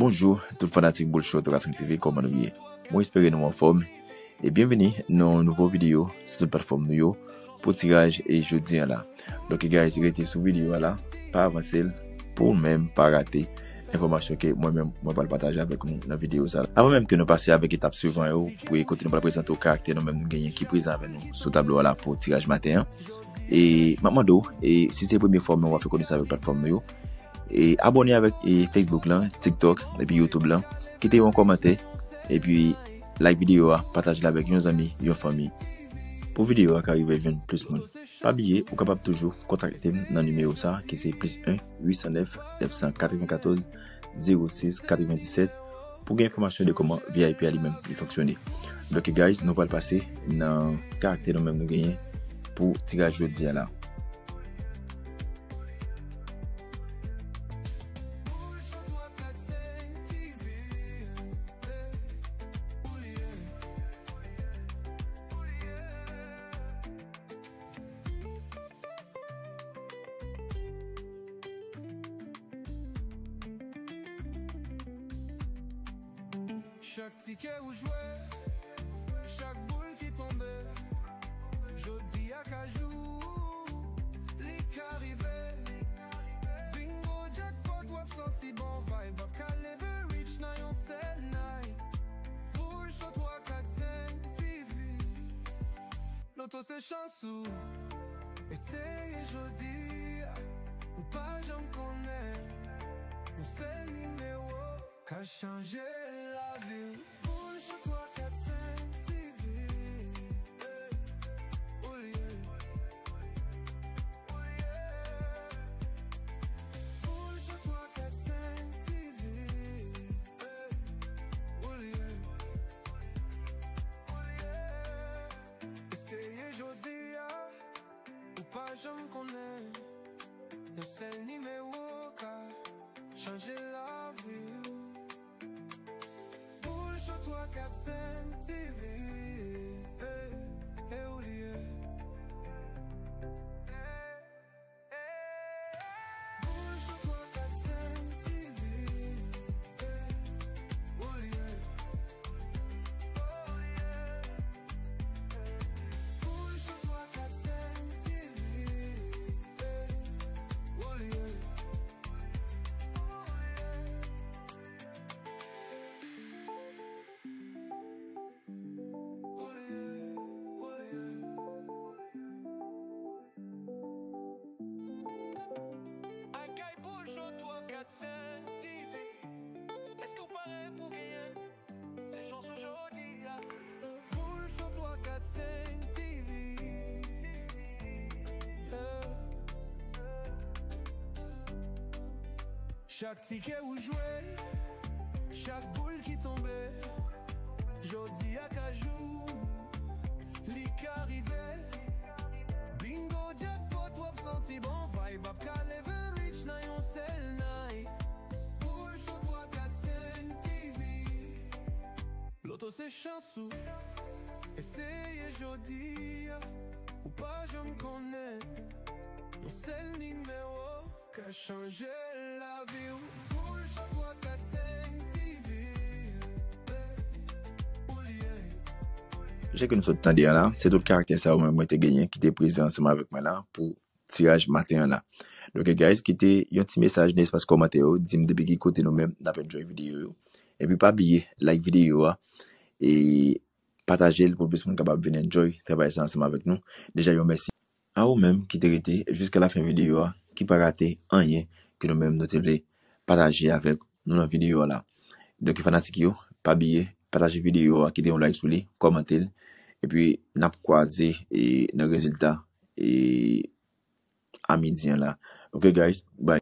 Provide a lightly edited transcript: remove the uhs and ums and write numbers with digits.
Bonjour, tout fanatique Bullshot Racing TV, comment nous est? Moi, espère nous en forme. Et bienvenue dans une nouvelle vidéo sur la plateforme nous pour tirage et jeudi là. Donc, guys, restez sur vidéo là, pas avancer pour même pas rater information que moi-même, moi, vais partager avec nous dans la vidéo ça. Avant même que nous passions avec l'étape suivante, pour écouter nous présenter au caractère nous-mêmes nous gagnons qui présent avec nous sur le tableau là pour tirage matin. Et maintenant, et si c'est la première fois, on va faire connaître avec la plateforme nous. Et abonnez avec Facebook là, TikTok et puis YouTube là, quittez un commentaire et puis like vidéo, partagez avec vos amis, vos familles. Pour vidéo qui arrive vers plus monde. Pas oublier, vous capable toujours contacter dans le numéro ça qui c'est +1 809 994 06 97 pour gagner information de comment VIP à lui-même fonctionner. Donc guys, nous allons passer dans caractère nous même nous gagner pour tirage jeudi là. Chaque ticket où jouer, chaque boule qui tombait, jodi à cajou, les arrivé, bingo jackpot ou absenti bon vibe, up calibre rich na yon sell night, boule show 3, 4, 5 TV, l'auto c'est chanceux, essayez jodi, ou pas j'en connais, on sait le numéro, qu'a changé la ville. Boule show 3, 4, 5 TV. Oh yeah. Oh yeah. Boule show 3, 4, 5 TV. Oh yeah. Oh yeah. Essayez jodi ou pas j'en connais. Yon c'est le numéro qu'a changé la vie. 3, 4, 5 TV. Oublié. Boule 3, 4, 5 TV. Oublié. Boule 3, 4, 5 TV. Oublié. Est-ce que vous parlez pour gagner? C'est chance aujourd'hui. Boule show 3, 4, 5 TV. Chaque ticket où jouer, chaque boule qui tombait, jodi à cajou, lik arrivé, bingo jackpot ou absenti bon vibe, up calibre rich na yon sell night. Show 3, 4, 5 TV. L'auto c'est chanceux. Essayez jodi ou pas je me connais. On sait le numéro qu'a changé la vie. Boule show 3, 4, 5 TV. J'ai que nous sommes tendus là, c'est tout le caractère ça moi été gagné qui était présent ensemble avec moi là pour tirage matin là. Donc guys, quittez un petit message dans l'espace commentaire, dis-moi depuis qui côté nous même d'après enjoy vidéo et puis pas oublier like vidéo et partager pour plus monde capable venir enjoy travailler ensemble avec nous. Déjà yo merci à vous même qui t'es resté jusqu'à la fin vidéo qui pas rater rien que nous même nous devons partager avec nous dans vidéo là. Donc fanatique yo, pas oublier partager vidéo, quitter un like sur lui, commenter et puis n'a croiser et nos résultats et à midi là. Okay guys, bye.